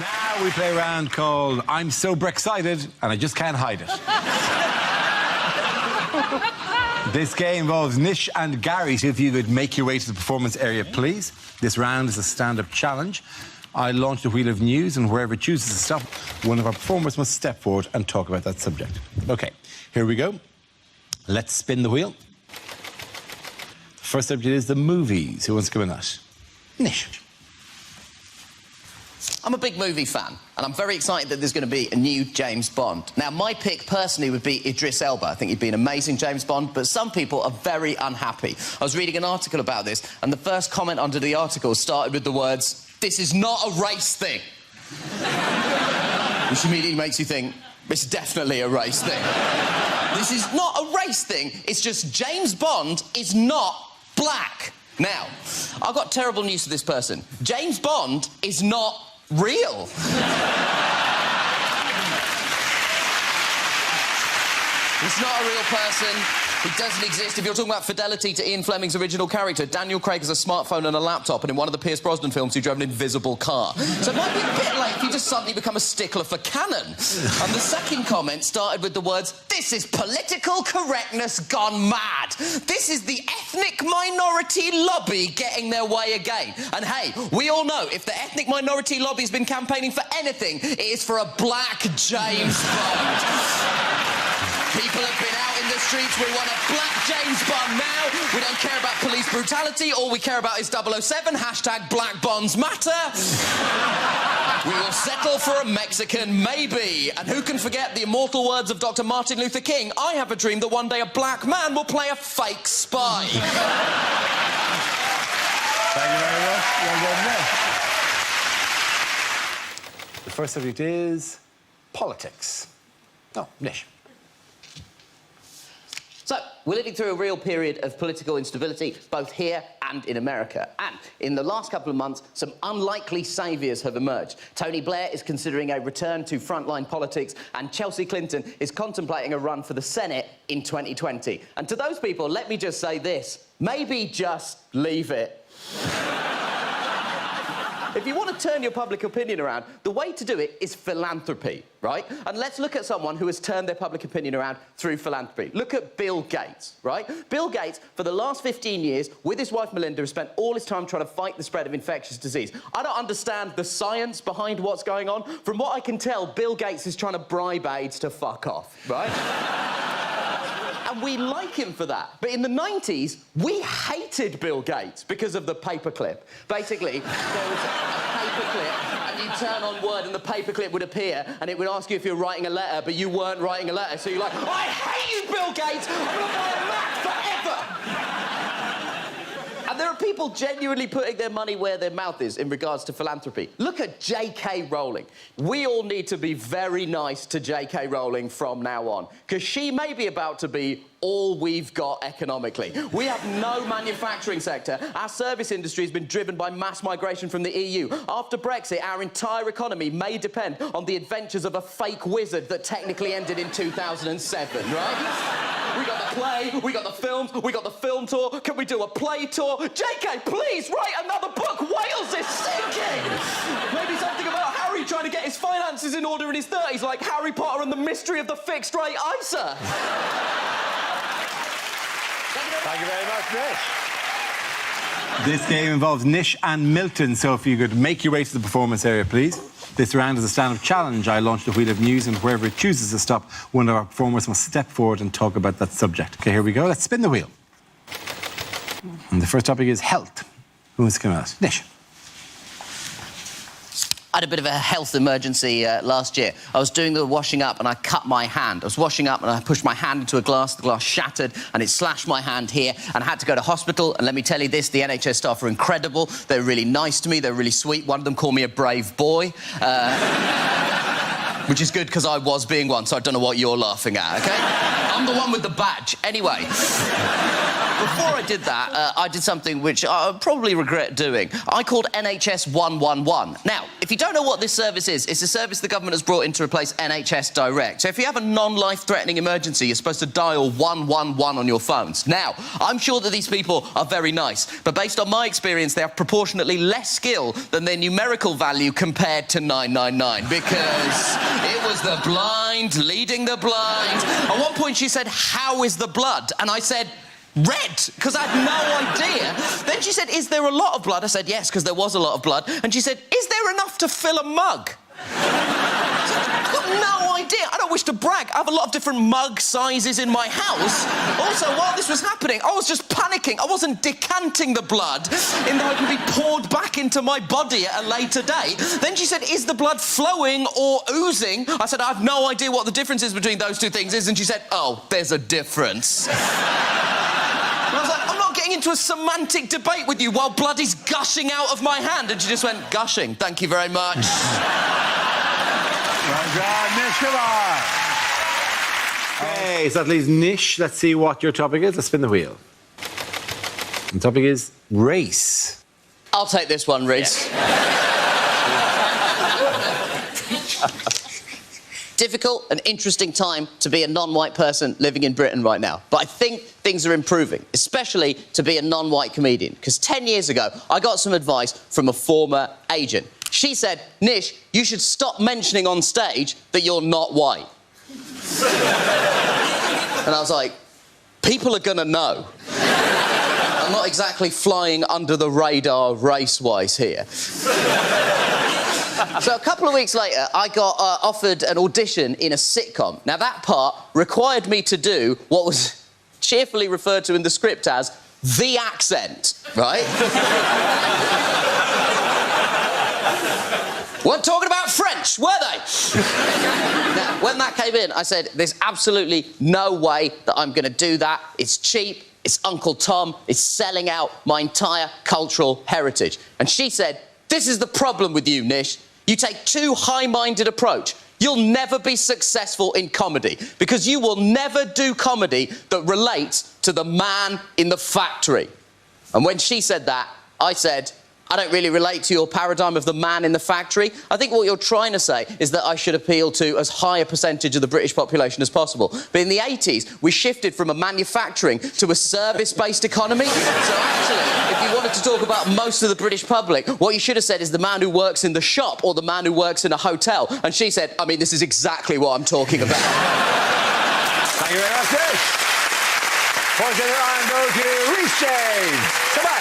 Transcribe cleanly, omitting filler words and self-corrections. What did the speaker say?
Now we play a round called I'm So Brexcited and I Just Can't Hide It. This game involves Nish and Gary, so if you could make your way to the performance area, please. This round is a stand-up challenge. I launch the wheel of news, and wherever it chooses to stop, one of our performers must step forward and talk about that subject. OK, here we go. Let's spin the wheel. The first subject is the movies. Who wants to come in that? Nish. I'm a big movie fan, and I'm very excited that there's going to be a new James Bond. Now, my pick, personally, would be Idris Elba. I think he'd be an amazing James Bond, but some people are very unhappy. I was reading an article about this, and the first comment under the article started with the words, "This is not a race thing." Which immediately makes you think, it's definitely a race thing. This is not a race thing, it's just James Bond is not black. Now, I've got terrible news for this person. James Bond is not real. He's not a real person. He doesn't exist. If you're talking about fidelity to Ian Fleming's original character, Daniel Craig has a smartphone and a laptop, and in one of the Pierce Brosnan films, he drove an invisible car. So it might be a bit like if you just suddenly become a stickler for canon. And the second comment started with the words, "This is political correctness gone mad. This is the ethnic minority lobby getting their way again." And hey, we all know if the ethnic minority lobby has been campaigning for anything, it is for a black James Bond. People have been out in the streets. We want a black James Bond now. We don't care about police brutality. All we care about is 007. Hashtag Black Bonds Matter. We will settle for a Mexican, maybe. And who can forget the immortal words of Dr. Martin Luther King? I have a dream that one day a black man will play a fake spy. Thank you very much. Well done, Nish. The first subject is politics. Oh, Nish. So, we're living through a real period of political instability, both here and in America. And in the last couple of months, some unlikely saviours have emerged. Tony Blair is considering a return to frontline politics, and Chelsea Clinton is contemplating a run for the Senate in 2020. And to those people, let me just say this. Maybe just leave it. If you want to turn your public opinion around, the way to do it is philanthropy, right? And let's look at someone who has turned their public opinion around through philanthropy. Look at Bill Gates, right? Bill Gates, for the last 15 years, with his wife Melinda, has spent all his time trying to fight the spread of infectious disease. I don't understand the science behind what's going on. From what I can tell, Bill Gates is trying to bribe AIDS to fuck off, right? And we like him for that. But in the 90s, we hated Bill Gates because of the paperclip. Basically, there was a paperclip, and you'd turn on Word and the paperclip would appear, and it would ask you if you're writing a letter, but you weren't writing a letter. So you're like, I hate you, Bill Gates! I'm going to buy a Mac forever! And there are people genuinely putting their money where their mouth is in regards to philanthropy. Look at J.K. Rowling. We all need to be very nice to J.K. Rowling from now on, because she may be about to be all we've got economically. We have no manufacturing sector. Our service industry has been driven by mass migration from the EU. After Brexit, our entire economy may depend on the adventures of a fake wizard that technically ended in 2007, right? We got the play, we got the films, we got the film tour. Can we do a play tour? JK, please write another book. Wales is sinking. Maybe something about Harry trying to get his finances in order in his 30s, like Harry Potter and the Mystery of the Fixed Rate ISA. Thank you very much, Nish. This game involves Nish and Milton, so if you could make your way to the performance area, please. This round is a stand-up challenge. I launch the wheel of news, and wherever it chooses to stop, one of our performers must step forward and talk about that subject. OK, here we go. Let's spin the wheel. And the first topic is health. Who wants to come out? Nish. I had a bit of a health emergency last year. I was doing the washing up and I cut my hand. I was washing up and I pushed my hand into a glass. The glass shattered and it slashed my hand here, and I had to go to hospital. And let me tell you this, the NHS staff are incredible. They're really nice to me. They're really sweet. One of them called me a brave boy. Which is good because I was being one, so I don't know what you're laughing at, OK? I'm the one with the badge. Anyway. before I did that, I did something which I probably regret doing. I called NHS 111. Now, if you don't know what this service is, it's a service the government has brought in to replace NHS Direct. So if you have a non-life-threatening emergency, you're supposed to dial 111 on your phones. Now, I'm sure that these people are very nice, but based on my experience, they have proportionately less skill than their numerical value compared to 999, because it was the blind leading the blind. At one point, she said, "How is the blood?" And I said, "Red," because I had no idea. Then she said, "Is there a lot of blood?" I said, "Yes," because there was a lot of blood. And she said, "Is there enough to fill a mug?" I've got no idea. I don't wish to brag. I have a lot of different mug sizes in my house. Also, while this was happening, I was just panicking. I wasn't decanting the blood in that it could be poured back into my body at a later date. Then she said, "Is the blood flowing or oozing?" I said, "I have no idea what the difference is between those two things is." And she said, "Oh, there's a difference." And I was like, "I'm not getting into a semantic debate with you while blood is gushing out of my hand." And she just went, "Gushing, thank you very much." Well done, Nish Kumar. Okay, so that leaves Nish. Let's see what your topic is. Let's spin the wheel. The topic is race. I'll take this one, Reese. Difficult and interesting time to be a non-white person living in Britain right now. But I think things are improving, especially to be a non-white comedian. Because 10 years ago, I got some advice from a former agent. She said, "Nish, you should stop mentioning on stage that you're not white." And I was like, people are gonna know. I'm not exactly flying under the radar race-wise here. So a couple of weeks later, I got offered an audition in a sitcom. Now, that part required me to do what was cheerfully referred to in the script as the accent, right? Weren't talking about French, were they? Now, when that came in, I said, "There's absolutely no way that I'm going to do that. It's cheap, it's Uncle Tom, it's selling out my entire cultural heritage." And she said, "This is the problem with you, Nish. You take too high-minded approach. You'll never be successful in comedy because you will never do comedy that relates to the man in the factory." And when she said that, I said, "I don't really relate to your paradigm of the man in the factory. I think what you're trying to say is that I should appeal to as high a percentage of the British population as possible. But in the 80s, we shifted from a manufacturing to a service-based economy. So actually, if you wanted to talk about most of the British public, what you should have said is the man who works in the shop or the man who works in a hotel." And she said, "I mean, this is exactly what I'm talking about." Thank you very much, Nish. Point to the line, go to Reece James. Come back.